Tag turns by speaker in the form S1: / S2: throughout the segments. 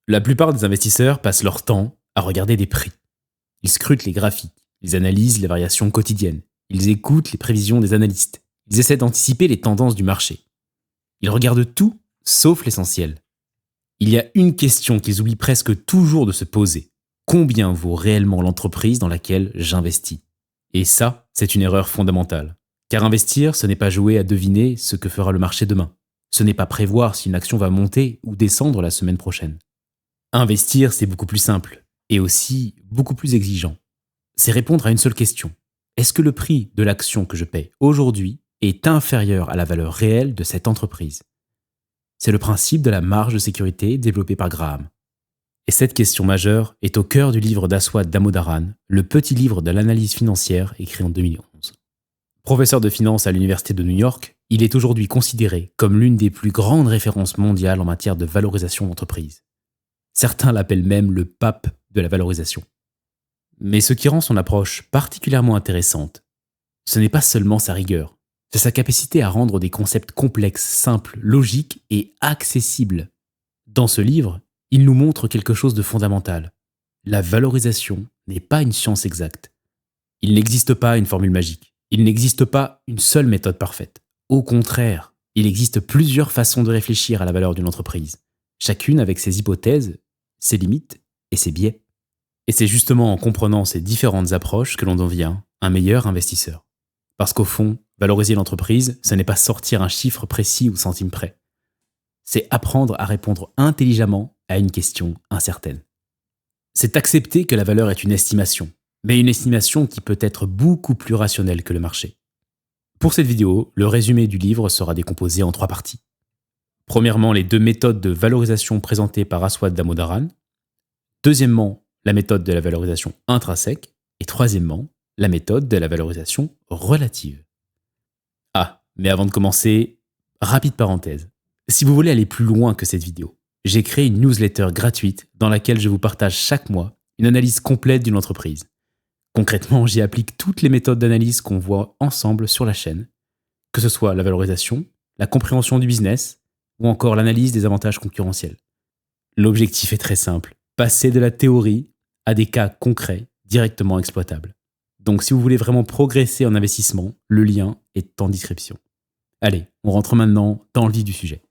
S1: La plupart des investisseurs passent leur temps à regarder des prix. Ils scrutent les graphiques, ils analysent les variations quotidiennes, ils écoutent les prévisions des analystes, ils essaient d'anticiper les tendances du marché. Ils regardent tout sauf l'essentiel. Il y a une question qu'ils oublient presque toujours de se poser. Combien vaut réellement l'entreprise dans laquelle j'investis? Et ça, c'est une erreur fondamentale. Car investir, ce n'est pas jouer à deviner ce que fera le marché demain. Ce n'est pas prévoir si une action va monter ou descendre la semaine prochaine. Investir, c'est beaucoup plus simple et aussi beaucoup plus exigeant. C'est répondre à une seule question. Est-ce que le prix de l'action que je paie aujourd'hui est inférieur à la valeur réelle de cette entreprise? C'est le principe de la marge de sécurité développé par Graham. Et cette question majeure est au cœur du livre d'Aswad Damodaran, le petit livre de l'analyse financière écrit en 2011. Professeur de finance à l'Université de New York, il est aujourd'hui considéré comme l'une des plus grandes références mondiales en matière de valorisation d'entreprise. Certains l'appellent même le pape de la valorisation. Mais ce qui rend son approche particulièrement intéressante, ce n'est pas seulement sa rigueur, c'est sa capacité à rendre des concepts complexes, simples, logiques et accessibles. Dans ce livre, il nous montre quelque chose de fondamental. La valorisation n'est pas une science exacte. Il n'existe pas une formule magique. Il n'existe pas une seule méthode parfaite. Au contraire, il existe plusieurs façons de réfléchir à la valeur d'une entreprise, chacune avec ses hypothèses, ses limites et ses biais. Et c'est justement en comprenant ces différentes approches que l'on devient un meilleur investisseur. Parce qu'au fond, valoriser l'entreprise, ce n'est pas sortir un chiffre précis ou centime près. C'est apprendre à répondre intelligemment à une question incertaine. C'est accepter que la valeur est une estimation, mais une estimation qui peut être beaucoup plus rationnelle que le marché. Pour cette vidéo, le résumé du livre sera décomposé en 3 parties. Premièrement, les 2 méthodes de valorisation présentées par Aswad Damodaran. Deuxièmement, la méthode de la valorisation intrinsèque. Et troisièmement, la méthode de la valorisation relative. Ah, mais avant de commencer, rapide parenthèse. Si vous voulez aller plus loin que cette vidéo, j'ai créé une newsletter gratuite dans laquelle je vous partage chaque mois une analyse complète d'une entreprise. Concrètement, j'y applique toutes les méthodes d'analyse qu'on voit ensemble sur la chaîne, que ce soit la valorisation, la compréhension du business ou encore l'analyse des avantages concurrentiels. L'objectif est très simple, passer de la théorie à des cas concrets directement exploitables. Donc si vous voulez vraiment progresser en investissement, le lien est en description. Allez, on rentre maintenant dans le vif du sujet.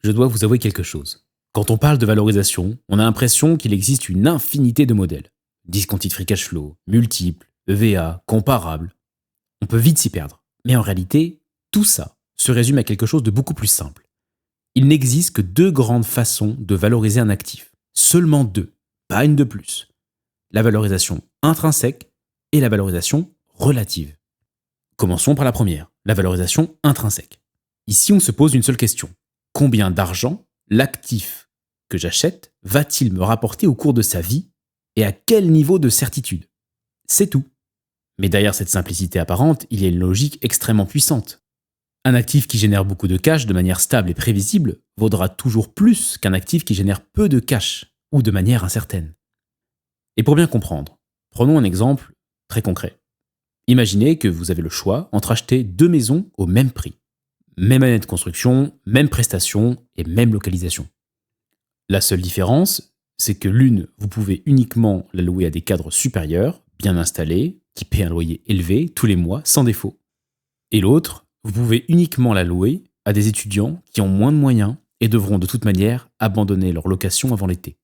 S1: Je dois vous avouer quelque chose. Quand on parle de valorisation, on a l'impression qu'il existe une infinité de modèles. Discounted free cash flow, multiples, EVA, comparables. On peut vite s'y perdre. Mais en réalité, tout ça se résume à quelque chose de beaucoup plus simple. Il n'existe que 2 grandes façons de valoriser un actif. Seulement 2, pas une de plus. La valorisation intrinsèque et la valorisation relative. Commençons par la première, la valorisation intrinsèque. Ici, on se pose une seule question. Combien d'argent l'actif que j'achète va-t-il me rapporter au cours de sa vie et à quel niveau de certitude? C'est tout. Mais derrière cette simplicité apparente, il y a une logique extrêmement puissante. Un actif qui génère beaucoup de cash de manière stable et prévisible vaudra toujours plus qu'un actif qui génère peu de cash ou de manière incertaine. Et pour bien comprendre, prenons un exemple très concret. Imaginez que vous avez le choix entre acheter 2 maisons au même prix. Même année de construction, même prestation et même localisation. La seule différence, c'est que l'une, vous pouvez uniquement la louer à des cadres supérieurs, bien installés, qui paient un loyer élevé tous les mois, sans défaut. Et l'autre, vous pouvez uniquement la louer à des étudiants qui ont moins de moyens et devront de toute manière abandonner leur location avant l'été.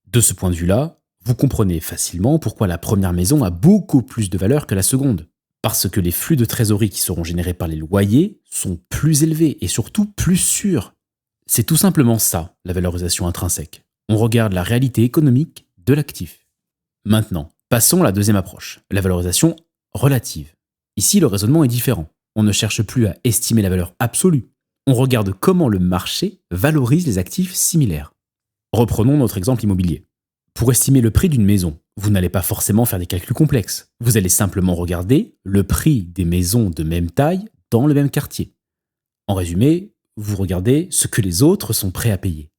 S1: De ce point de vue-là, vous comprenez facilement pourquoi la première maison a beaucoup plus de valeur que la seconde. Parce que les flux de trésorerie qui seront générés par les loyers sont plus élevés et surtout plus sûrs. C'est tout simplement ça, la valorisation intrinsèque. On regarde la réalité économique de l'actif. Maintenant, passons à la deuxième approche, la valorisation relative. Ici, le raisonnement est différent. On ne cherche plus à estimer la valeur absolue. On regarde comment le marché valorise les actifs similaires. Reprenons notre exemple immobilier. Pour estimer le prix d'une maison, vous n'allez pas forcément faire des calculs complexes. Vous allez simplement regarder le prix des maisons de même taille dans le même quartier. En résumé, vous regardez ce que les autres sont prêts à payer.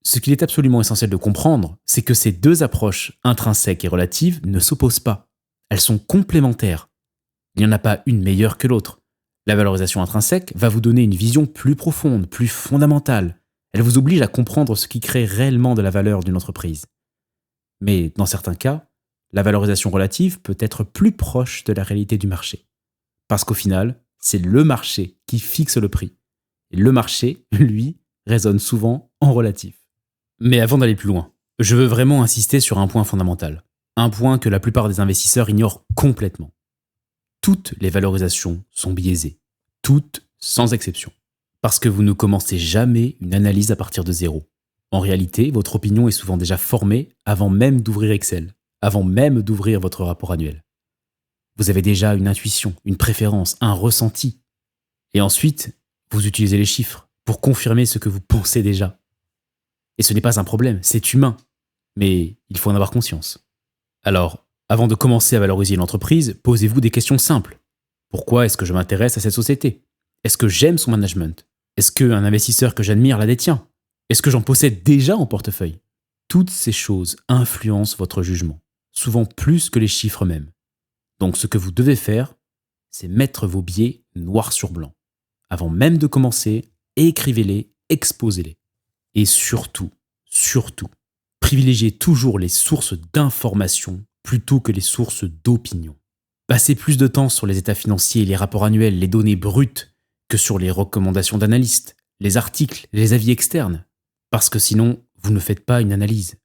S1: Ce qu'il est absolument essentiel de comprendre, c'est que ces 2 approches intrinsèques et relatives ne s'opposent pas. Elles sont complémentaires. Il n'y en a pas une meilleure que l'autre. La valorisation intrinsèque va vous donner une vision plus profonde, plus fondamentale. Elle vous oblige à comprendre ce qui crée réellement de la valeur d'une entreprise. Mais dans certains cas, la valorisation relative peut être plus proche de la réalité du marché. Parce qu'au final, c'est le marché qui fixe le prix. Et le marché, lui, raisonne souvent en relatif. Mais avant d'aller plus loin, je veux vraiment insister sur un point fondamental. Un point que la plupart des investisseurs ignorent complètement. Toutes les valorisations sont biaisées. Toutes, sans exception. Parce que vous ne commencez jamais une analyse à partir de zéro. En réalité, votre opinion est souvent déjà formée avant même d'ouvrir Excel, avant même d'ouvrir votre rapport annuel. Vous avez déjà une intuition, une préférence, un ressenti. Et ensuite, vous utilisez les chiffres pour confirmer ce que vous pensez déjà. Et ce n'est pas un problème, c'est humain. Mais il faut en avoir conscience. Alors, avant de commencer à valoriser l'entreprise, posez-vous des questions simples. Pourquoi est-ce que je m'intéresse à cette société? Est-ce que j'aime son management? Est-ce qu'un investisseur que j'admire la détient? Est-ce que j'en possède déjà en portefeuille? Toutes ces choses influencent votre jugement, souvent plus que les chiffres même. Donc ce que vous devez faire, c'est mettre vos biais noir sur blanc. Avant même de commencer, écrivez-les, exposez-les. Et surtout, privilégiez toujours les sources d'informations plutôt que les sources d'opinion. Passez plus de temps sur les états financiers, les rapports annuels, les données brutes, que sur les recommandations d'analystes, les articles, les avis externes. Parce que sinon, vous ne faites pas une analyse.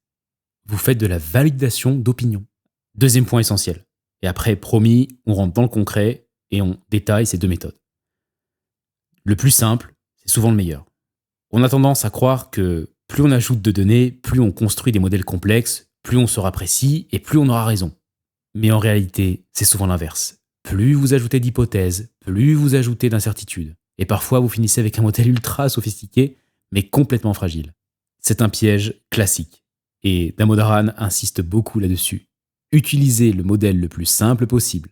S1: Vous faites de la validation d'opinion. Deuxième point essentiel. Et après, promis, on rentre dans le concret et on détaille ces deux méthodes. Le plus simple, c'est souvent le meilleur. On a tendance à croire que plus on ajoute de données, plus on construit des modèles complexes, plus on sera précis et plus on aura raison. Mais en réalité, c'est souvent l'inverse. Plus vous ajoutez d'hypothèses, plus vous ajoutez d'incertitudes. Et parfois, vous finissez avec un modèle ultra sophistiqué, mais complètement fragile. C'est un piège classique. Et Damodaran insiste beaucoup là-dessus. Utilisez le modèle le plus simple possible.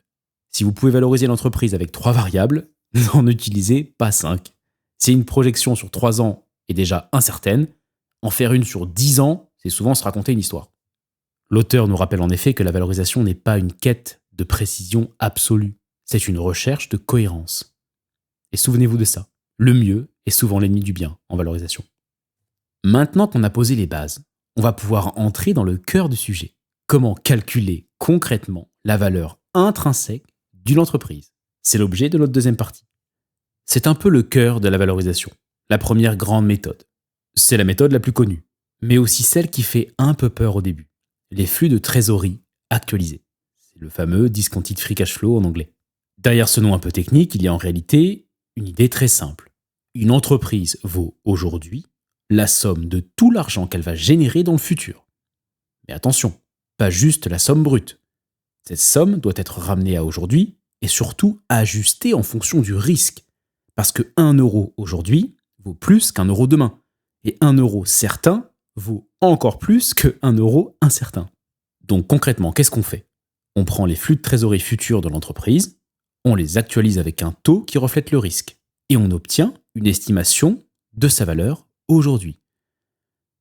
S1: Si vous pouvez valoriser l'entreprise avec 3 variables, n'en utilisez pas 5. Si une projection sur 3 ans est déjà incertaine, en faire une sur 10 ans, c'est souvent se raconter une histoire. L'auteur nous rappelle en effet que la valorisation n'est pas une quête de précision absolue, c'est une recherche de cohérence. Et souvenez-vous de ça, le mieux est souvent l'ennemi du bien en valorisation. Maintenant qu'on a posé les bases, on va pouvoir entrer dans le cœur du sujet. Comment calculer concrètement la valeur intrinsèque d'une entreprise? C'est l'objet de notre deuxième partie. C'est un peu le cœur de la valorisation, la première grande méthode. C'est la méthode la plus connue, mais aussi celle qui fait un peu peur au début. Les flux de trésorerie actualisés. C'est le fameux discounted free cash flow en anglais. Derrière ce nom un peu technique, il y a en réalité une idée très simple. Une entreprise vaut aujourd'hui la somme de tout l'argent qu'elle va générer dans le futur. Mais attention, pas juste la somme brute. Cette somme doit être ramenée à aujourd'hui et surtout ajustée en fonction du risque. Parce que 1 euro aujourd'hui vaut plus qu'1 euro demain. Et 1 euro certain vaut encore plus que 1 euro incertain. Donc concrètement, qu'est-ce qu'on fait? On prend les flux de trésorerie futurs de l'entreprise, on les actualise avec un taux qui reflète le risque, et on obtient une estimation de sa valeur aujourd'hui.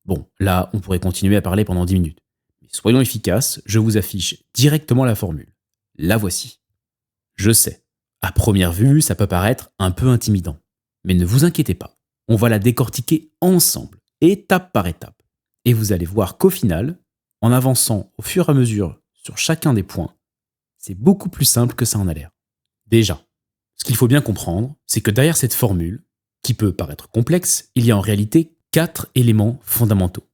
S1: Bon, là, on pourrait continuer à parler pendant 10 minutes. Mais soyons efficaces, je vous affiche directement la formule. La voici. Je sais, à première vue, ça peut paraître un peu intimidant. Mais ne vous inquiétez pas, on va la décortiquer ensemble, étape par étape. Et vous allez voir qu'au final, en avançant au fur et à mesure sur chacun des points, c'est beaucoup plus simple que ça en a l'air. Déjà, ce qu'il faut bien comprendre, c'est que derrière cette formule, qui peut paraître complexe, il y a en réalité 4 éléments fondamentaux.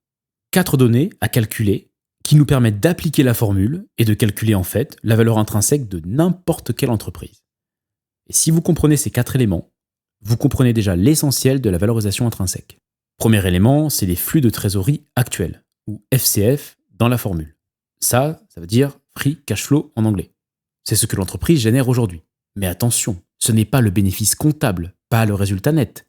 S1: 4 données à calculer qui nous permettent d'appliquer la formule et de calculer en fait la valeur intrinsèque de n'importe quelle entreprise. Et si vous comprenez ces 4 éléments, vous comprenez déjà l'essentiel de la valorisation intrinsèque. Premier élément, c'est les flux de trésorerie actuels, ou FCF dans la formule. Ça veut dire Free Cash Flow en anglais. C'est ce que l'entreprise génère aujourd'hui. Mais attention, ce n'est pas le bénéfice comptable, pas le résultat net.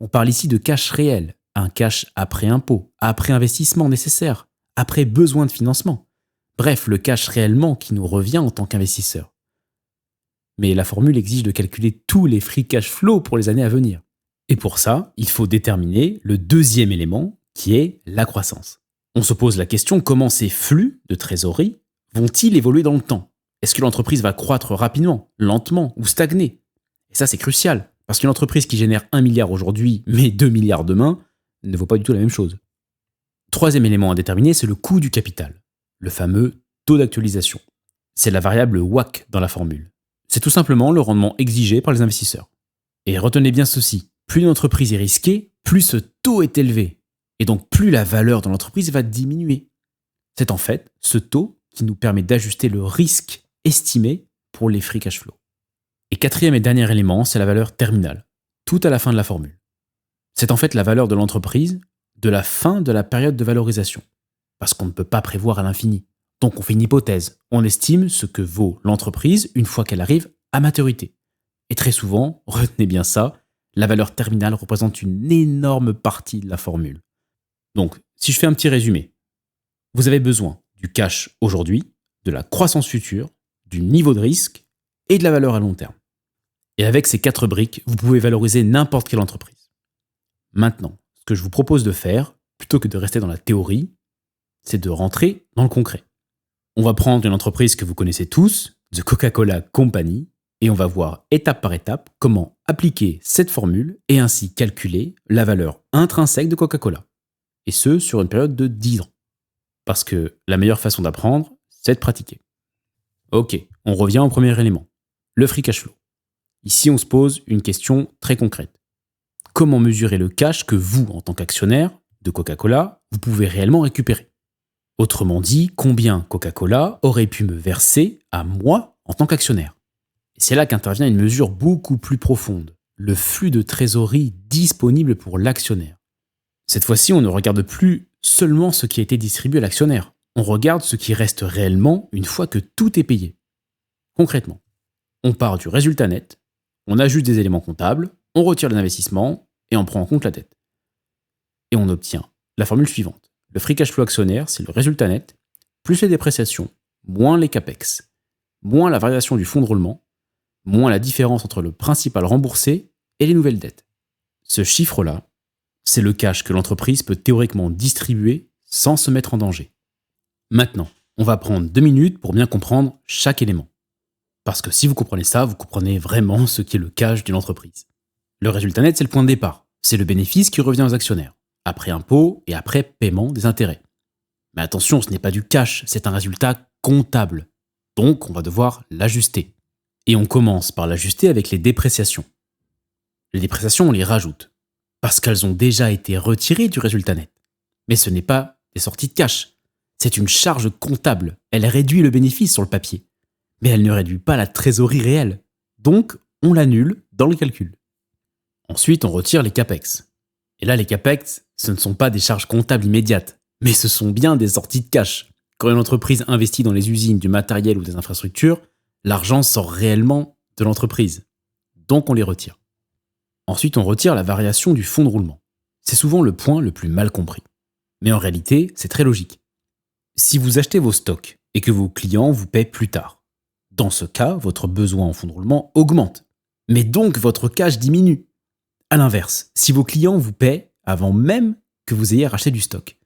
S1: On parle ici de cash réel, un cash après impôt, après investissement nécessaire, après besoin de financement. Bref, le cash réellement qui nous revient en tant qu'investisseur. Mais la formule exige de calculer tous les free cash flow pour les années à venir. Et pour ça, il faut déterminer le deuxième élément, qui est la croissance. On se pose la question comment ces flux de trésorerie vont-ils évoluer dans le temps? Est-ce que l'entreprise va croître rapidement, lentement ou stagner? Et ça, c'est crucial, parce qu'une entreprise qui génère 1 milliard aujourd'hui, mais 2 milliards demain, ne vaut pas du tout la même chose. Troisième élément à déterminer, c'est le coût du capital, le fameux taux d'actualisation. C'est la variable WACC dans la formule. C'est tout simplement le rendement exigé par les investisseurs. Et retenez bien ceci, plus une entreprise est risquée, plus ce taux est élevé. Et donc plus la valeur de l'entreprise va diminuer. C'est en fait ce taux qui nous permet d'ajuster le risque estimé pour les free cash flow. Et quatrième et dernier élément, c'est la valeur terminale, tout à la fin de la formule. C'est en fait la valeur de l'entreprise de la fin de la période de valorisation. Parce qu'on ne peut pas prévoir à l'infini. Donc on fait une hypothèse. On estime ce que vaut l'entreprise une fois qu'elle arrive à maturité. Et très souvent, retenez bien ça, la valeur terminale représente une énorme partie de la formule. Donc, si je fais un petit résumé, vous avez besoin du cash aujourd'hui, de la croissance future, du niveau de risque et de la valeur à long terme. Et avec ces 4 briques, vous pouvez valoriser n'importe quelle entreprise. Maintenant, ce que je vous propose de faire, plutôt que de rester dans la théorie, c'est de rentrer dans le concret. On va prendre une entreprise que vous connaissez tous, The Coca-Cola Company, et on va voir étape par étape comment appliquer cette formule et ainsi calculer la valeur intrinsèque de Coca-Cola. Et ce, sur une période de 10 ans. Parce que la meilleure façon d'apprendre, c'est de pratiquer. Ok, on revient au premier élément, le free cash flow. Ici, on se pose une question très concrète. Comment mesurer le cash que vous, en tant qu'actionnaire de Coca-Cola, vous pouvez réellement récupérer? Autrement dit, combien Coca-Cola aurait pu me verser à moi en tant qu'actionnaire? Et c'est là qu'intervient une mesure beaucoup plus profonde, le flux de trésorerie disponible pour l'actionnaire. Cette fois-ci, on ne regarde plus seulement ce qui a été distribué à l'actionnaire, on regarde ce qui reste réellement une fois que tout est payé. Concrètement, on part du résultat net, on ajoute des éléments comptables, on retire les investissements et on prend en compte la dette. Et on obtient la formule suivante. Le free cash flow actionnaire, c'est le résultat net, plus les dépréciations, moins les capex, moins la variation du fonds de roulement, moins la différence entre le principal remboursé et les nouvelles dettes. Ce chiffre-là, c'est le cash que l'entreprise peut théoriquement distribuer sans se mettre en danger. Maintenant, on va prendre 2 minutes pour bien comprendre chaque élément. Parce que si vous comprenez ça, vous comprenez vraiment ce qu'est le cash d'une entreprise. Le résultat net, c'est le point de départ. C'est le bénéfice qui revient aux actionnaires, après impôt et après paiement des intérêts. Mais attention, ce n'est pas du cash, c'est un résultat comptable. Donc, on va devoir l'ajuster. Et on commence par l'ajuster avec les dépréciations. Les dépréciations, on les rajoute, parce qu'elles ont déjà été retirées du résultat net. Mais ce n'est pas des sorties de cash. C'est une charge comptable. Elle réduit le bénéfice sur le papier. Mais elle ne réduit pas la trésorerie réelle. Donc, on l'annule dans le calcul. Ensuite, on retire les capex. Et là, les capex, ce ne sont pas des charges comptables immédiates, mais ce sont bien des sorties de cash. Quand une entreprise investit dans les usines, du matériel ou des infrastructures, l'argent sort réellement de l'entreprise. Donc, on les retire. Ensuite, on retire la variation du fonds de roulement. C'est souvent le point le plus mal compris. Mais en réalité, c'est très logique. Si vous achetez vos stocks et que vos clients vous paient plus tard, dans ce cas, votre besoin en fonds de roulement augmente. Mais donc, votre cash diminue. A l'inverse, si vos clients vous paient avant même que vous ayez racheté du stock,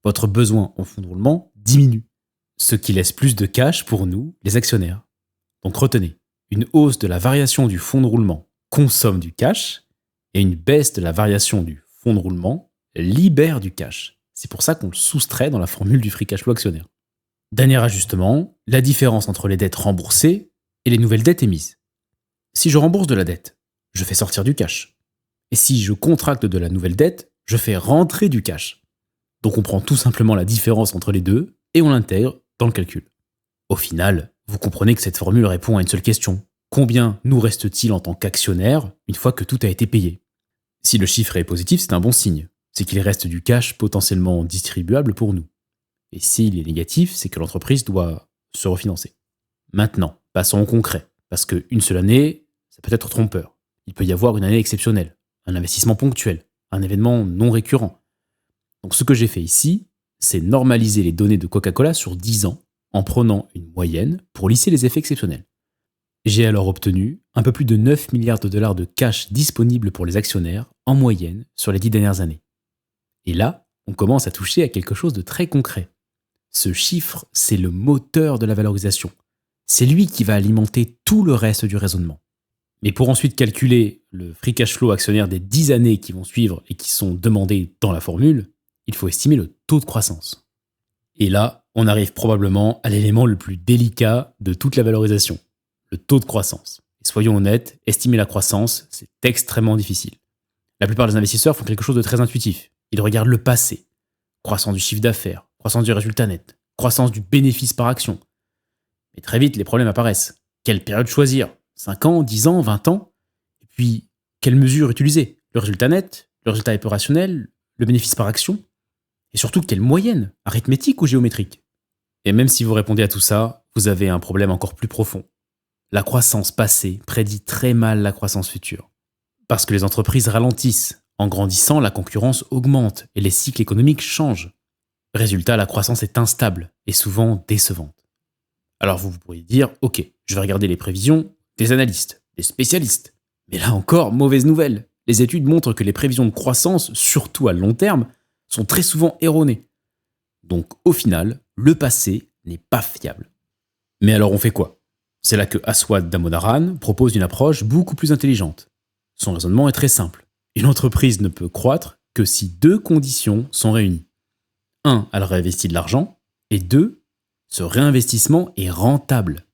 S1: votre besoin en fonds de roulement diminue. Ce qui laisse plus de cash pour nous, les actionnaires. Donc retenez, une hausse de la variation du fonds de roulement consomme du cash et une baisse de la variation du fonds de roulement libère du cash. C'est pour ça qu'on le soustrait dans la formule du free cash flow actionnaire. Dernier ajustement, la différence entre les dettes remboursées et les nouvelles dettes émises. Si je rembourse de la dette, je fais sortir du cash. Et si je contracte de la nouvelle dette, je fais rentrer du cash. Donc on prend tout simplement la différence entre les deux et on l'intègre dans le calcul. Au final, vous comprenez que cette formule répond à une seule question. Combien nous reste-t-il en tant qu'actionnaire une fois que tout a été payé? Si le chiffre est positif, c'est un bon signe. C'est qu'il reste du cash potentiellement distribuable pour nous. Et s'il est négatif, c'est que l'entreprise doit se refinancer. Maintenant, passons au concret. Parce qu'une seule année, ça peut être trompeur. Il peut y avoir une année exceptionnelle, un investissement ponctuel, un événement non récurrent. Donc ce que j'ai fait ici, c'est normaliser les données de Coca-Cola sur 10 ans en prenant une moyenne pour lisser les effets exceptionnels. J'ai alors obtenu un peu plus de 9 milliards de dollars de cash disponible pour les actionnaires en moyenne sur les 10 dernières années. Et là, on commence à toucher à quelque chose de très concret. Ce chiffre, c'est le moteur de la valorisation. C'est lui qui va alimenter tout le reste du raisonnement. Mais pour ensuite calculer le free cash flow actionnaire des 10 années qui vont suivre et qui sont demandées dans la formule, il faut estimer le taux de croissance. Et là, on arrive probablement à l'élément le plus délicat de toute la valorisation, le taux de croissance. Et soyons honnêtes, estimer la croissance, c'est extrêmement difficile. La plupart des investisseurs font quelque chose de très intuitif. Ils regardent le passé. Croissance du chiffre d'affaires, croissance du résultat net, croissance du bénéfice par action. Mais très vite, les problèmes apparaissent. Quelle période choisir ? 5 ans, 10 ans, 20 ans ? Et puis, quelle mesure utiliser ? Le résultat net, le résultat opérationnel, le bénéfice par action ? Et surtout, quelle moyenne ? Arithmétique ou géométrique ? Et même si vous répondez à tout ça, vous avez un problème encore plus profond. La croissance passée prédit très mal la croissance future. Parce que les entreprises ralentissent. En grandissant, la concurrence augmente et les cycles économiques changent. Résultat, la croissance est instable et souvent décevante. Alors vous pourriez dire, ok, je vais regarder les prévisions des analystes, des spécialistes. Mais là encore, mauvaise nouvelle. Les études montrent que les prévisions de croissance, surtout à long terme, sont très souvent erronées. Donc au final, le passé n'est pas fiable. Mais alors on fait quoi ? C'est là que Aswad Damodaran propose une approche beaucoup plus intelligente. Son raisonnement est très simple. Une entreprise ne peut croître que si 2 conditions sont réunies. 1, elle réinvestit de l'argent, et 2, ce réinvestissement est rentable.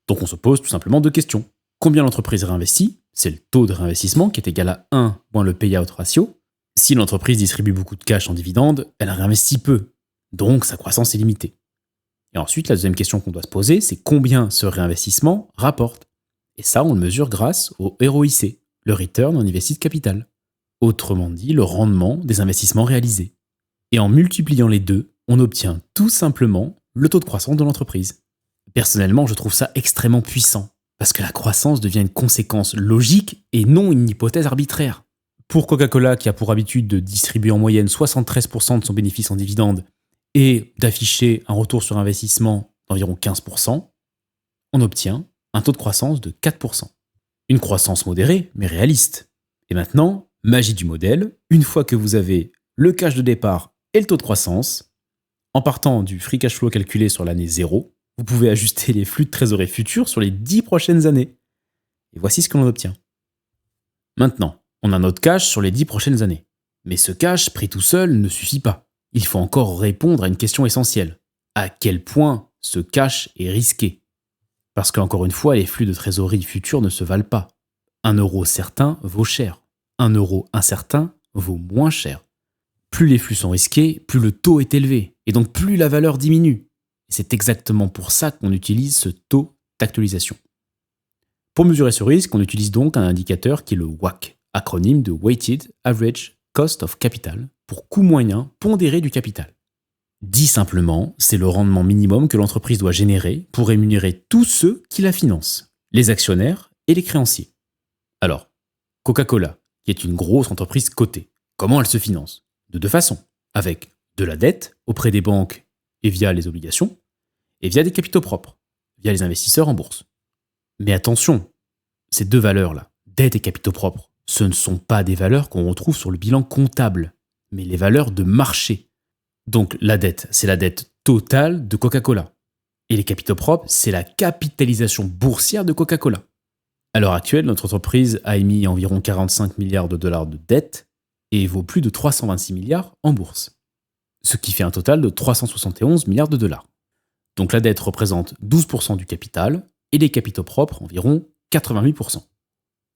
S1: Donc on se pose tout simplement 2 questions. Combien l'entreprise réinvestit ? C'est le taux de réinvestissement qui est égal à 1 moins le payout ratio. Si l'entreprise distribue beaucoup de cash en dividendes, elle réinvestit peu. Donc sa croissance est limitée. Et ensuite, la deuxième question qu'on doit se poser, c'est combien ce réinvestissement rapporte ? Et ça, on le mesure grâce au ROIC, le Return on Invested Capital. Autrement dit, le rendement des investissements réalisés. Et en multipliant les deux, on obtient tout simplement le taux de croissance de l'entreprise. Personnellement, je trouve ça extrêmement puissant, parce que la croissance devient une conséquence logique et non une hypothèse arbitraire. Pour Coca-Cola, qui a pour habitude de distribuer en moyenne 73% de son bénéfice en dividendes et d'afficher un retour sur investissement d'environ 15%, on obtient un taux de croissance de 4%. Une croissance modérée, mais réaliste. Et maintenant, magie du modèle, une fois que vous avez le cash de départ et le taux de croissance, en partant du free cash flow calculé sur l'année 0, vous pouvez ajuster les flux de trésorerie futurs sur les 10 prochaines années. Et voici ce que l'on obtient. Maintenant, on a notre cash sur les 10 prochaines années. Mais ce cash, pris tout seul, ne suffit pas. Il faut encore répondre à une question essentielle. À quel point ce cash est risqué ? Parce qu'encore une fois, les flux de trésorerie futurs ne se valent pas. 1 euro certain vaut cher. 1 euro incertain vaut moins cher. Plus les flux sont risqués, plus le taux est élevé, et donc plus la valeur diminue. Et c'est exactement pour ça qu'on utilise ce taux d'actualisation. Pour mesurer ce risque, on utilise donc un indicateur qui est le WACC, acronyme de Weighted Average Cost of Capital, pour coût moyen pondéré du capital. Dit simplement, c'est le rendement minimum que l'entreprise doit générer pour rémunérer tous ceux qui la financent, les actionnaires et les créanciers. Alors, Coca-Cola, qui est une grosse entreprise cotée, comment elle se finance ? De 2 façons, avec de la dette auprès des banques et via les obligations, et via des capitaux propres, via les investisseurs en bourse. Mais attention, ces 2 valeurs-là, dette et capitaux propres, ce ne sont pas des valeurs qu'on retrouve sur le bilan comptable, mais les valeurs de marché. Donc la dette, c'est la dette totale de Coca-Cola. Et les capitaux propres, c'est la capitalisation boursière de Coca-Cola. À l'heure actuelle, notre entreprise a émis environ 45 milliards de dollars de dette et vaut plus de 326 milliards en bourse. Ce qui fait un total de 371 milliards de dollars. Donc la dette représente 12% du capital et les capitaux propres environ 88%.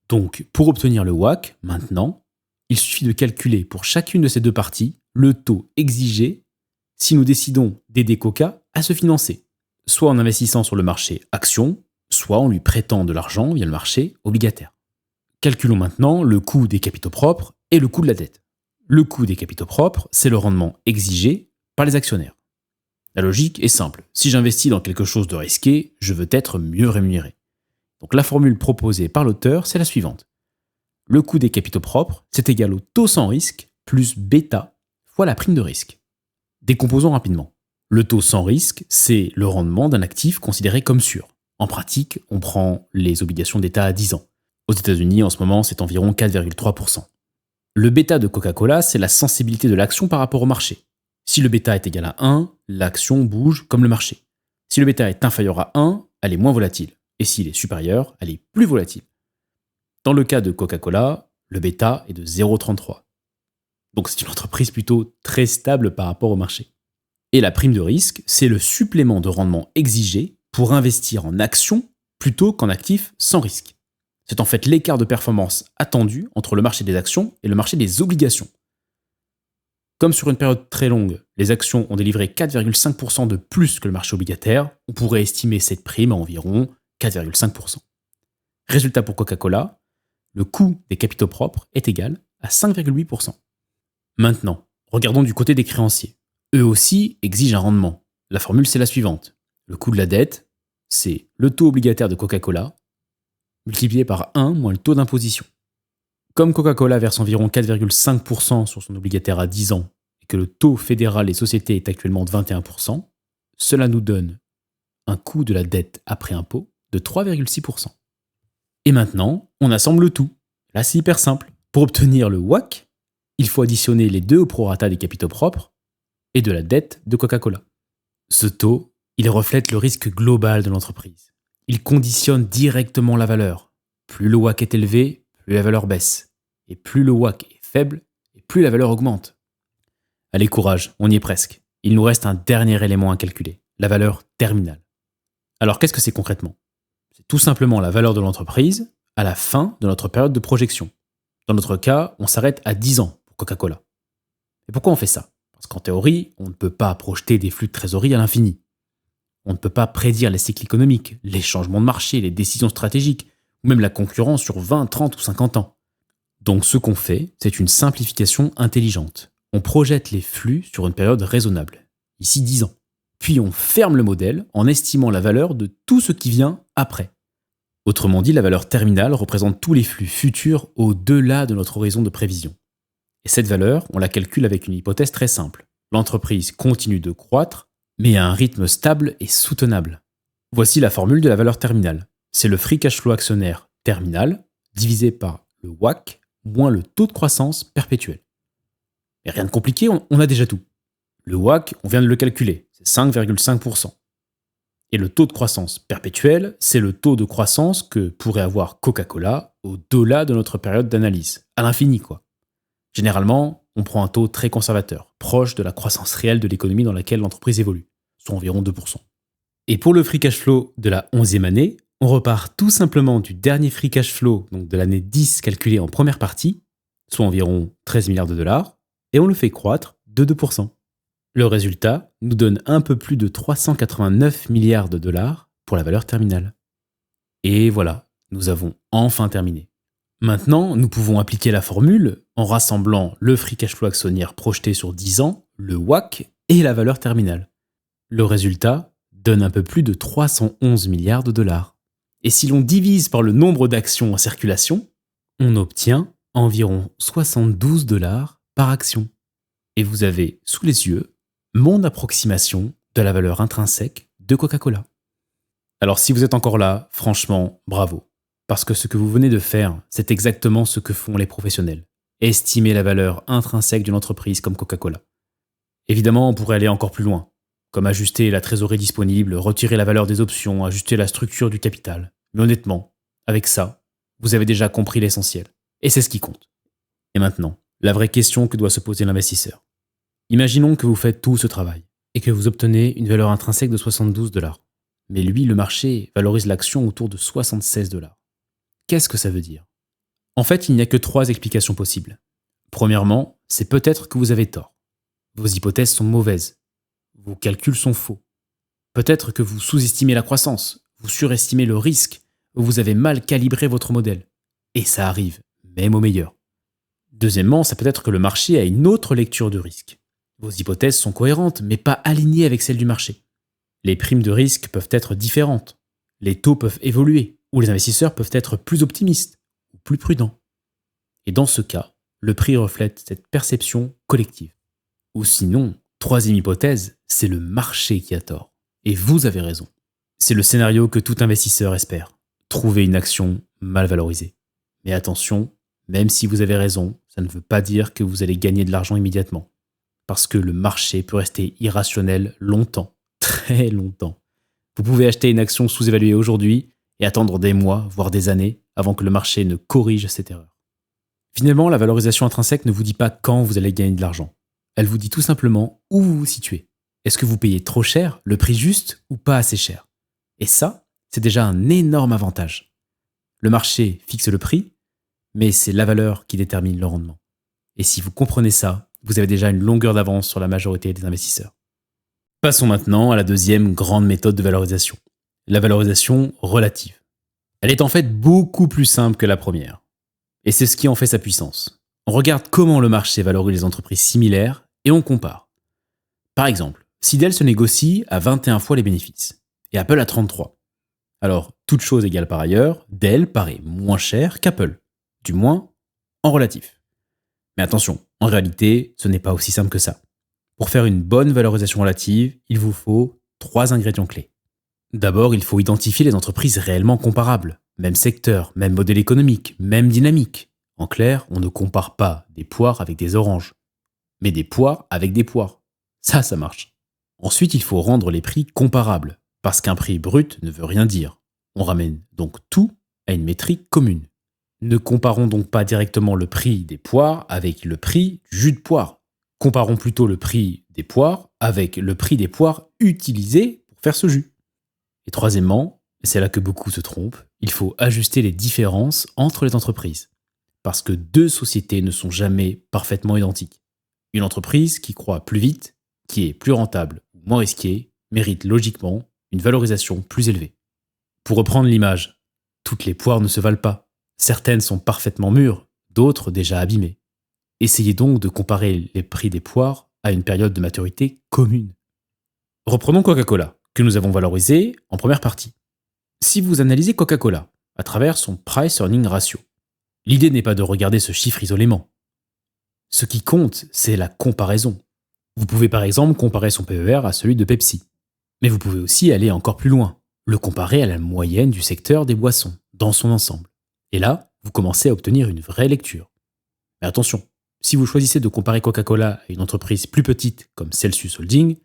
S1: Donc pour obtenir le WACC, maintenant, il suffit de calculer pour chacune de ces 2 parties le taux exigé si nous décidons d'aider Coca à se financer, soit en investissant sur le marché action, soit en lui prêtant de l'argent via le marché obligataire. Calculons maintenant le coût des capitaux propres et le coût de la dette. Le coût des capitaux propres, c'est le rendement exigé par les actionnaires. La logique est simple. Si j'investis dans quelque chose de risqué, je veux être mieux rémunéré. Donc la formule proposée par l'auteur, c'est la suivante. Le coût des capitaux propres, c'est égal au taux sans risque plus bêta fois la prime de risque. Décomposons rapidement. Le taux sans risque, c'est le rendement d'un actif considéré comme sûr. En pratique, on prend les obligations d'État à 10 ans. Aux États-Unis, en ce moment, c'est environ 4,3%. Le bêta de Coca-Cola, c'est la sensibilité de l'action par rapport au marché. Si le bêta est égal à 1, l'action bouge comme le marché. Si le bêta est inférieur à 1, elle est moins volatile. Et s'il est supérieur, elle est plus volatile. Dans le cas de Coca-Cola, le bêta est de 0,33. Donc c'est une entreprise plutôt très stable par rapport au marché. Et la prime de risque, c'est le supplément de rendement exigé pour investir en actions plutôt qu'en actifs sans risque. C'est en fait l'écart de performance attendu entre le marché des actions et le marché des obligations. Comme sur une période très longue, les actions ont délivré 4,5% de plus que le marché obligataire, on pourrait estimer cette prime à environ 4,5%. Résultat pour Coca-Cola, le coût des capitaux propres est égal à 5,8%. Maintenant, regardons du côté des créanciers. Eux aussi exigent un rendement. La formule, c'est la suivante. Le coût de la dette, c'est le taux obligataire de Coca-Cola multiplié par 1 moins le taux d'imposition. Comme Coca-Cola verse environ 4,5% sur son obligataire à 10 ans et que le taux fédéral des sociétés est actuellement de 21%, cela nous donne un coût de la dette après impôt de 3,6%. Et maintenant, on assemble le tout. Là, c'est hyper simple. Pour obtenir le WACC, il faut additionner les deux au prorata des capitaux propres et de la dette de Coca-Cola. Ce taux, il reflète le risque global de l'entreprise. Il conditionne directement la valeur. Plus le WACC est élevé, plus la valeur baisse. Et plus le WACC est faible, et plus la valeur augmente. Allez, courage, on y est presque. Il nous reste un dernier élément à calculer, la valeur terminale. Alors, qu'est-ce que c'est concrètement ? C'est tout simplement la valeur de l'entreprise à la fin de notre période de projection. Dans notre cas, on s'arrête à 10 ans pour Coca-Cola. Et pourquoi on fait ça ? Parce qu'en théorie, on ne peut pas projeter des flux de trésorerie à l'infini. On ne peut pas prédire les cycles économiques, les changements de marché, les décisions stratégiques, ou même la concurrence sur 20, 30 ou 50 ans. Donc ce qu'on fait, c'est une simplification intelligente. On projette les flux sur une période raisonnable, ici 10 ans. Puis on ferme le modèle en estimant la valeur de tout ce qui vient après. Autrement dit, la valeur terminale représente tous les flux futurs au-delà de notre horizon de prévision. Et cette valeur, on la calcule avec une hypothèse très simple. L'entreprise continue de croître, mais à un rythme stable et soutenable. Voici la formule de la valeur terminale. C'est le free cash flow actionnaire terminal divisé par le WACC moins le taux de croissance perpétuel. Et rien de compliqué, on a déjà tout. Le WACC, on vient de le calculer, c'est 5,5%. Et le taux de croissance perpétuel, c'est le taux de croissance que pourrait avoir Coca-Cola au-delà de notre période d'analyse. À l'infini, quoi. Généralement, on prend un taux très conservateur, proche de la croissance réelle de l'économie dans laquelle l'entreprise évolue, soit environ 2%. Et pour le free cash flow de la 11e année, on repart tout simplement du dernier free cash flow, donc de l'année 10 calculé en première partie, soit environ 13 milliards de dollars, et on le fait croître de 2%. Le résultat nous donne un peu plus de 389 milliards de dollars pour la valeur terminale. Et voilà, nous avons enfin terminé. Maintenant, nous pouvons appliquer la formule en rassemblant le free cash flow actionnaire projeté sur 10 ans, le WACC et la valeur terminale. Le résultat donne un peu plus de 311 milliards de dollars. Et si l'on divise par le nombre d'actions en circulation, on obtient environ 72 dollars par action. Et vous avez sous les yeux mon approximation de la valeur intrinsèque de Coca-Cola. Alors si vous êtes encore là, franchement, bravo. Parce que ce que vous venez de faire, c'est exactement ce que font les professionnels. Estimer la valeur intrinsèque d'une entreprise comme Coca-Cola. Évidemment, on pourrait aller encore plus loin, comme ajuster la trésorerie disponible, retirer la valeur des options, ajuster la structure du capital. Mais honnêtement, avec ça, vous avez déjà compris l'essentiel. Et c'est ce qui compte. Et maintenant, la vraie question que doit se poser l'investisseur. Imaginons que vous faites tout ce travail et que vous obtenez une valeur intrinsèque de 72 dollars. Mais lui, le marché, valorise l'action autour de 76 dollars. Qu'est-ce que ça veut dire ? En fait, il n'y a que 3 explications possibles. Premièrement, c'est peut-être que vous avez tort. Vos hypothèses sont mauvaises. Vos calculs sont faux. Peut-être que vous sous-estimez la croissance, vous surestimez le risque, ou vous avez mal calibré votre modèle. Et ça arrive, même au meilleur. Deuxièmement, ça peut être que le marché a une autre lecture de risque. Vos hypothèses sont cohérentes, mais pas alignées avec celles du marché. Les primes de risque peuvent être différentes. Les taux peuvent évoluer. Où les investisseurs peuvent être plus optimistes ou plus prudents. Et dans ce cas, le prix reflète cette perception collective. Ou sinon, troisième hypothèse, c'est le marché qui a tort. Et vous avez raison. C'est le scénario que tout investisseur espère. Trouver une action mal valorisée. Mais attention, même si vous avez raison, ça ne veut pas dire que vous allez gagner de l'argent immédiatement. Parce que le marché peut rester irrationnel longtemps, très longtemps. Vous pouvez acheter une action sous-évaluée aujourd'hui et attendre des mois, voire des années, avant que le marché ne corrige cette erreur. Finalement, la valorisation intrinsèque ne vous dit pas quand vous allez gagner de l'argent. Elle vous dit tout simplement où vous vous situez. Est-ce que vous payez trop cher, le prix juste ou pas assez cher? Et ça, c'est déjà un énorme avantage. Le marché fixe le prix, mais c'est la valeur qui détermine le rendement. Et si vous comprenez ça, vous avez déjà une longueur d'avance sur la majorité des investisseurs. Passons maintenant à la deuxième grande méthode de valorisation, la valorisation relative. Elle est en fait beaucoup plus simple que la première. Et c'est ce qui en fait sa puissance. On regarde comment le marché valorise les entreprises similaires et on compare. Par exemple, si Dell se négocie à 21 fois les bénéfices et Apple à 33. Alors, toute chose égale par ailleurs, Dell paraît moins cher qu'Apple, du moins en relatif. Mais attention, en réalité, ce n'est pas aussi simple que ça. Pour faire une bonne valorisation relative, il vous faut 3 ingrédients clés. D'abord, il faut identifier les entreprises réellement comparables. Même secteur, même modèle économique, même dynamique. En clair, on ne compare pas des poires avec des oranges, mais des poires avec des poires. Ça marche. Ensuite, il faut rendre les prix comparables, parce qu'un prix brut ne veut rien dire. On ramène donc tout à une métrique commune. Ne comparons donc pas directement le prix des poires avec le prix du jus de poire. Comparons plutôt le prix des poires avec le prix des poires utilisées pour faire ce jus. Et troisièmement, c'est là que beaucoup se trompent, il faut ajuster les différences entre les entreprises. Parce que 2 sociétés ne sont jamais parfaitement identiques. Une entreprise qui croît plus vite, qui est plus rentable ou moins risquée, mérite logiquement une valorisation plus élevée. Pour reprendre l'image, toutes les poires ne se valent pas. Certaines sont parfaitement mûres, d'autres déjà abîmées. Essayez donc de comparer les prix des poires à une période de maturité commune. Reprenons Coca-Cola, que nous avons valorisé en première partie. Si vous analysez Coca-Cola à travers son price-earning ratio, l'idée n'est pas de regarder ce chiffre isolément. Ce qui compte, c'est la comparaison. Vous pouvez par exemple comparer son PER à celui de Pepsi. Mais vous pouvez aussi aller encore plus loin, le comparer à la moyenne du secteur des boissons, dans son ensemble. Et là, vous commencez à obtenir une vraie lecture. Mais attention, si vous choisissez de comparer Coca-Cola à une entreprise plus petite comme Celsius Holding,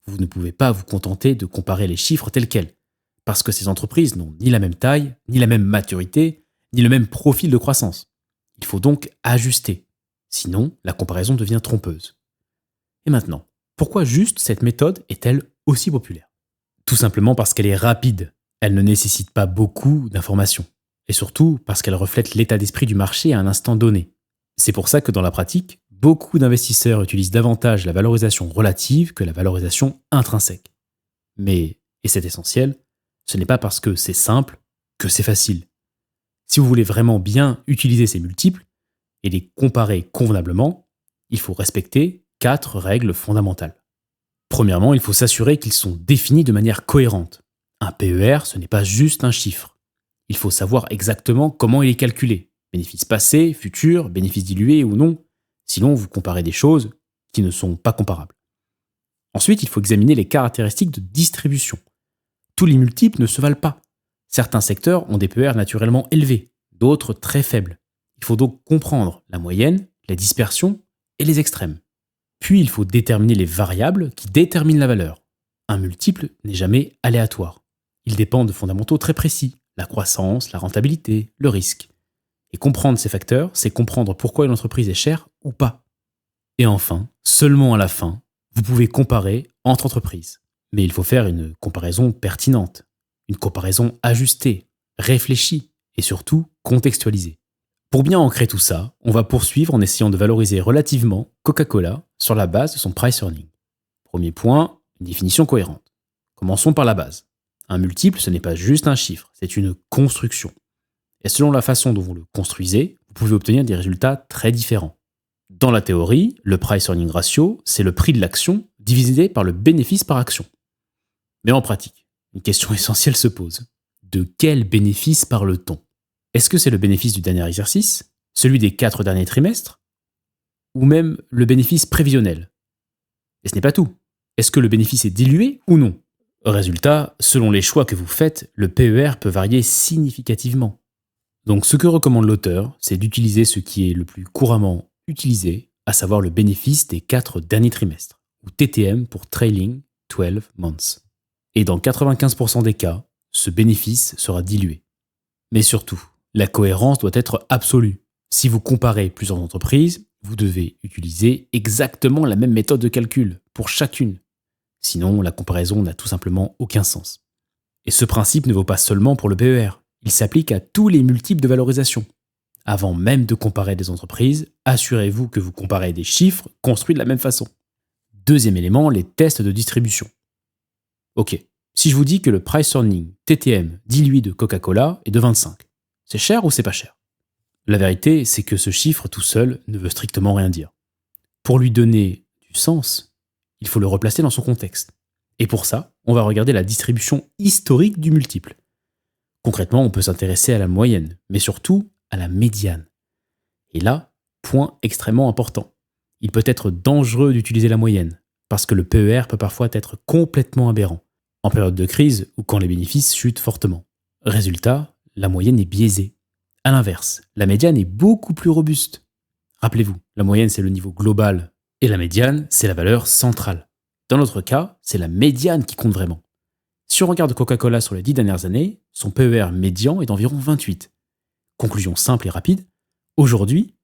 S1: vous ne pouvez pas vous contenter de comparer les chiffres tels quels, parce que ces entreprises n'ont ni la même taille, ni la même maturité, ni le même profil de croissance. Il faut donc ajuster, sinon la comparaison devient trompeuse. Et maintenant, pourquoi juste cette méthode est-elle aussi populaire? Tout simplement parce qu'elle est rapide, elle ne nécessite pas beaucoup d'informations, et surtout parce qu'elle reflète l'état d'esprit du marché à un instant donné. C'est pour ça que dans la pratique, beaucoup d'investisseurs utilisent davantage la valorisation relative que la valorisation intrinsèque. Mais, et c'est essentiel, ce n'est pas parce que c'est simple que c'est facile. Si vous voulez vraiment bien utiliser ces multiples et les comparer convenablement, il faut respecter 4 règles fondamentales. Premièrement, il faut s'assurer qu'ils sont définis de manière cohérente. Un PER, ce n'est pas juste un chiffre. Il faut savoir exactement comment il est calculé. Bénéfices passés, futurs, bénéfices dilués ou non. Sinon, vous comparez des choses qui ne sont pas comparables. Ensuite, il faut examiner les caractéristiques de distribution. Tous les multiples ne se valent pas. Certains secteurs ont des PER naturellement élevés, d'autres très faibles. Il faut donc comprendre la moyenne, la dispersion et les extrêmes. Puis il faut déterminer les variables qui déterminent la valeur. Un multiple n'est jamais aléatoire. Il dépend de fondamentaux très précis, la croissance, la rentabilité, le risque. Et comprendre ces facteurs, c'est comprendre pourquoi une entreprise est chère ou pas. Et enfin, seulement à la fin, vous pouvez comparer entre entreprises. Mais il faut faire une comparaison pertinente, une comparaison ajustée, réfléchie et surtout contextualisée. Pour bien ancrer tout ça, on va poursuivre en essayant de valoriser relativement Coca-Cola sur la base de son price earning. Premier point, une définition cohérente. Commençons par la base. Un multiple, ce n'est pas juste un chiffre, c'est une construction. Et selon la façon dont vous le construisez, vous pouvez obtenir des résultats très différents. Dans la théorie, le price earning ratio, c'est le prix de l'action divisé par le bénéfice par action. Mais en pratique, une question essentielle se pose. De quel bénéfice parle-t-on? Est-ce que c'est le bénéfice du dernier exercice, celui des 4 derniers trimestres, ou même le bénéfice prévisionnel? Et ce n'est pas tout. Est-ce que le bénéfice est dilué ou non? Résultat, selon les choix que vous faites, le PER peut varier significativement. Donc ce que recommande l'auteur, c'est d'utiliser ce qui est le plus couramment utilisé, à savoir le bénéfice des 4 derniers trimestres, ou TTM pour Trailing 12 Months. Et dans 95% des cas, ce bénéfice sera dilué. Mais surtout, La cohérence doit être absolue. Si vous comparez plusieurs entreprises, vous devez utiliser exactement la même méthode de calcul pour chacune. Sinon, la comparaison n'a tout simplement aucun sens. Et ce principe ne vaut pas seulement pour le PER, il s'applique à tous les multiples de valorisation. Avant même de comparer des entreprises, assurez-vous que vous comparez des chiffres construits de la même façon. Deuxième élément, les tests de distribution. Ok, si je vous dis que le price earning TTM dilué de Coca-Cola est de 25, c'est cher ou c'est pas cher? La vérité, c'est que ce chiffre tout seul ne veut strictement rien dire. Pour lui donner du sens, il faut le replacer dans son contexte. Et pour ça, on va regarder la distribution historique du multiple. Concrètement, on peut s'intéresser à la moyenne, mais surtout à la médiane. Et là, point extrêmement important. Il peut être dangereux d'utiliser la moyenne, parce que le PER peut parfois être complètement aberrant, en période de crise ou quand les bénéfices chutent fortement. Résultat, la moyenne est biaisée. A l'inverse, la médiane est beaucoup plus robuste. Rappelez-vous, la moyenne c'est le niveau global, et la médiane c'est la valeur centrale. Dans notre cas, c'est la médiane qui compte vraiment. Si on regarde Coca-Cola sur les 10 dernières années, son PER médian est d'environ 28. Conclusion simple et rapide, aujourd'hui,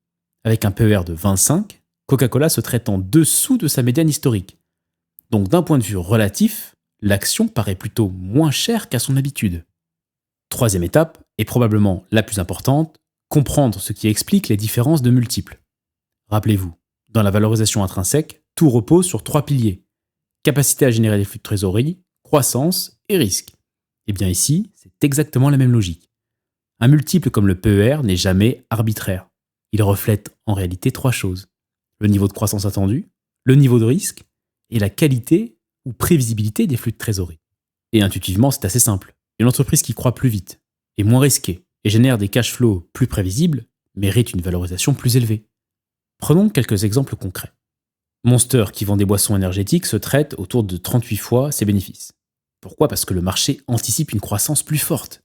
S1: avec un PER de 25, Coca-Cola se traite en dessous de sa médiane historique. Donc d'un point de vue relatif, l'action paraît plutôt moins chère qu'à son habitude. Troisième étape, et probablement la plus importante, comprendre ce qui explique les différences de multiples. Rappelez-vous, dans la valorisation intrinsèque, tout repose sur 3 piliers. Capacité à générer des flux de trésorerie, croissance et risque. Et bien ici, c'est exactement la même logique. Un multiple comme le PER n'est jamais arbitraire. Il reflète en réalité 3 choses. Le niveau de croissance attendu, le niveau de risque et la qualité ou prévisibilité des flux de trésorerie. Et intuitivement, c'est assez simple. Une entreprise qui croît plus vite, est moins risquée et génère des cash flows plus prévisibles mérite une valorisation plus élevée. Prenons quelques exemples concrets. Monster, qui vend des boissons énergétiques, se traite autour de 38 fois ses bénéfices. Pourquoi? Parce que le marché anticipe une croissance plus forte.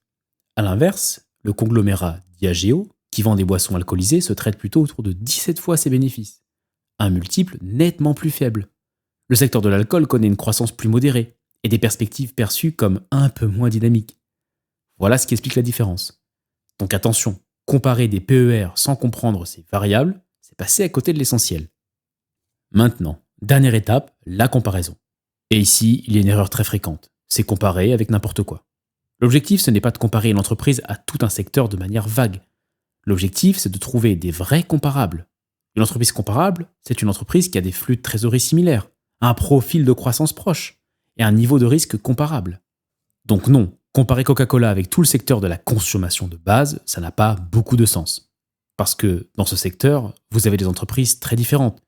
S1: A l'inverse, le conglomérat Diageo, qui vend des boissons alcoolisées, se traite plutôt autour de 17 fois ses bénéfices. Un multiple nettement plus faible. Le secteur de l'alcool connaît une croissance plus modérée et des perspectives perçues comme un peu moins dynamiques. Voilà ce qui explique la différence. Donc attention, comparer des PER sans comprendre ces variables, c'est passer à côté de l'essentiel. Maintenant, dernière étape, la comparaison. Et ici, il y a une erreur très fréquente, c'est comparer avec n'importe quoi. L'objectif, ce n'est pas de comparer une entreprise à tout un secteur de manière vague. L'objectif, c'est de trouver des vrais comparables. Une entreprise comparable, c'est une entreprise qui a des flux de trésorerie similaires, un profil de croissance proche et un niveau de risque comparable. Donc non, comparer Coca-Cola avec tout le secteur de la consommation de base, ça n'a pas beaucoup de sens. Parce que dans ce secteur, vous avez des entreprises très différentes.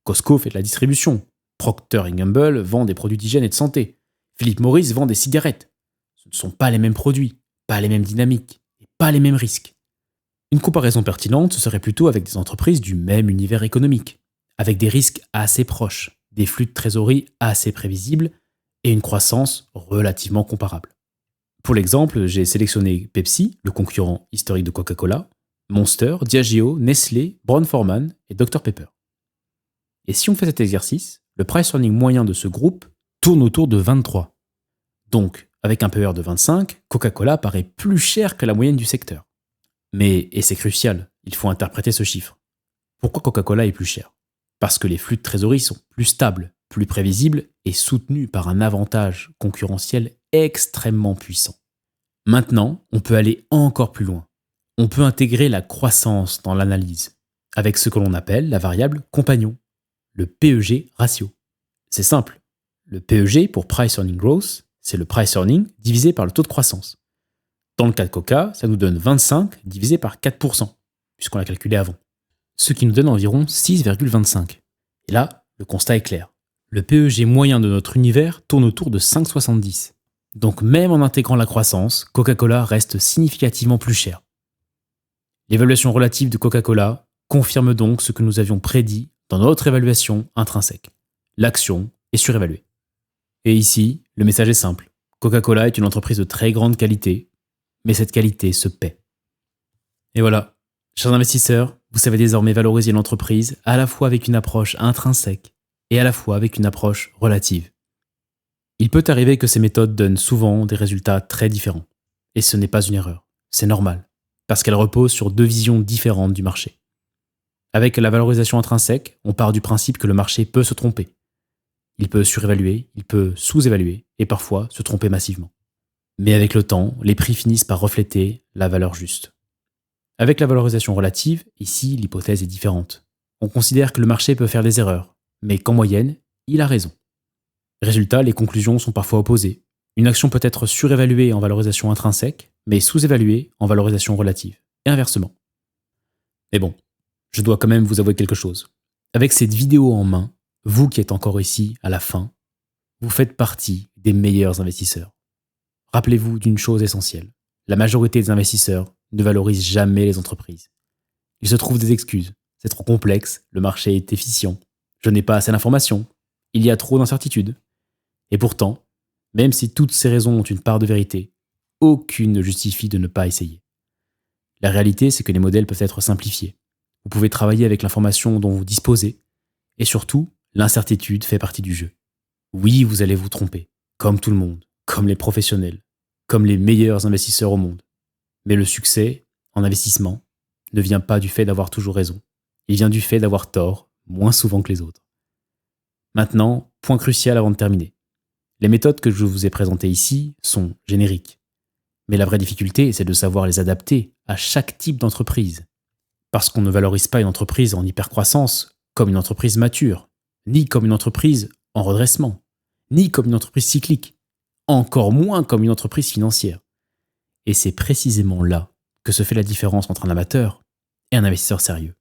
S1: Costco fait de la distribution, Procter & Gamble vend des produits d'hygiène et de santé, Philip Morris vend des cigarettes. Ce ne sont pas les mêmes produits, pas les mêmes dynamiques et pas les mêmes risques. Une comparaison pertinente, ce serait plutôt avec des entreprises du même univers économique, avec des risques assez proches, des flux de trésorerie assez prévisibles et une croissance relativement comparable. Pour l'exemple, j'ai sélectionné Pepsi, le concurrent historique de Coca-Cola, Monster, Diageo, Nestlé, Brown-Forman et Dr Pepper. Et si on fait cet exercice, le price earning moyen de ce groupe tourne autour de 23. Donc, avec un PER de 25, Coca-Cola paraît plus cher que la moyenne du secteur. Mais, et c'est crucial, il faut interpréter ce chiffre. Pourquoi Coca-Cola est plus cher? Parce que les flux de trésorerie sont plus stables, plus prévisibles et soutenus par un avantage concurrentiel extrêmement puissant. Maintenant, on peut aller encore plus loin. On peut intégrer la croissance dans l'analyse, avec ce que l'on appelle la variable compagnon, le PEG ratio. C'est simple. Le PEG pour Price Earning Growth, c'est le Price Earning divisé par le taux de croissance. Dans le cas de Coca, ça nous donne 25 divisé par 4%, puisqu'on l'a calculé avant. Ce qui nous donne environ 6,25. Et là, le constat est clair. Le PEG moyen de notre univers tourne autour de 5,70. Donc même en intégrant la croissance, Coca-Cola reste significativement plus cher. L'évaluation relative de Coca-Cola confirme donc ce que nous avions prédit dans notre évaluation intrinsèque. L'action est surévaluée. Et ici, le message est simple. Coca-Cola est une entreprise de très grande qualité, mais cette qualité se paie. Et voilà, chers investisseurs, vous savez désormais valoriser l'entreprise à la fois avec une approche intrinsèque et à la fois avec une approche relative. Il peut arriver que ces méthodes donnent souvent des résultats très différents. Et ce n'est pas une erreur, c'est normal. parce qu'elle repose sur deux visions différentes du marché. Avec la valorisation intrinsèque, on part du principe que le marché peut se tromper. Il peut surévaluer, il peut sous-évaluer et parfois se tromper massivement. Mais avec le temps, les prix finissent par refléter la valeur juste. Avec la valorisation relative, ici l'hypothèse est différente. On considère que le marché peut faire des erreurs, mais qu'en moyenne, il a raison. Résultat, les conclusions sont parfois opposées. Une action peut être surévaluée en valorisation intrinsèque, mais sous-évaluée en valorisation relative, et inversement. Mais bon, je dois quand même vous avouer quelque chose. Avec cette vidéo en main, vous qui êtes encore ici à la fin, vous faites partie des meilleurs investisseurs. Rappelez-vous d'une chose essentielle. La majorité des investisseurs ne valorisent jamais les entreprises. Ils se trouvent des excuses. C'est trop complexe, le marché est efficient, je n'ai pas assez d'informations, il y a trop d'incertitudes. Et pourtant, même si toutes ces raisons ont une part de vérité, aucune ne justifie de ne pas essayer. La réalité, c'est que les modèles peuvent être simplifiés. Vous pouvez travailler avec l'information dont vous disposez, et surtout, l'incertitude fait partie du jeu. Oui, vous allez vous tromper, comme tout le monde, comme les professionnels, comme les meilleurs investisseurs au monde. Mais le succès, en investissement, ne vient pas du fait d'avoir toujours raison. Il vient du fait d'avoir tort, moins souvent que les autres. Maintenant, point crucial avant de terminer. Les méthodes que je vous ai présentées ici sont génériques. Mais la vraie difficulté, c'est de savoir les adapter à chaque type d'entreprise. Parce qu'on ne valorise pas une entreprise en hypercroissance comme une entreprise mature, ni comme une entreprise en redressement, ni comme une entreprise cyclique, encore moins comme une entreprise financière. Et c'est précisément là que se fait la différence entre un amateur et un investisseur sérieux.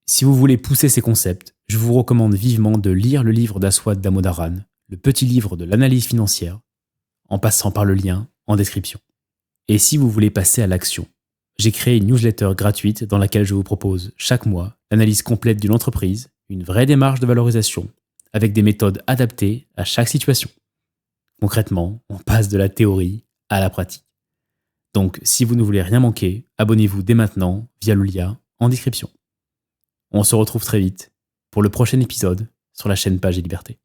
S1: Si vous voulez pousser ces concepts, je vous recommande vivement de lire le livre d'Aswad Damodaran, le petit livre de l'analyse financière, en passant par le lien en description. Et si vous voulez passer à l'action, j'ai créé une newsletter gratuite dans laquelle je vous propose chaque mois l'analyse complète d'une entreprise, une vraie démarche de valorisation, avec des méthodes adaptées à chaque situation. Concrètement, on passe de la théorie à la pratique. Donc, si vous ne voulez rien manquer, abonnez-vous dès maintenant via le lien en description. On se retrouve très vite pour le prochain épisode sur la chaîne Page et Liberté.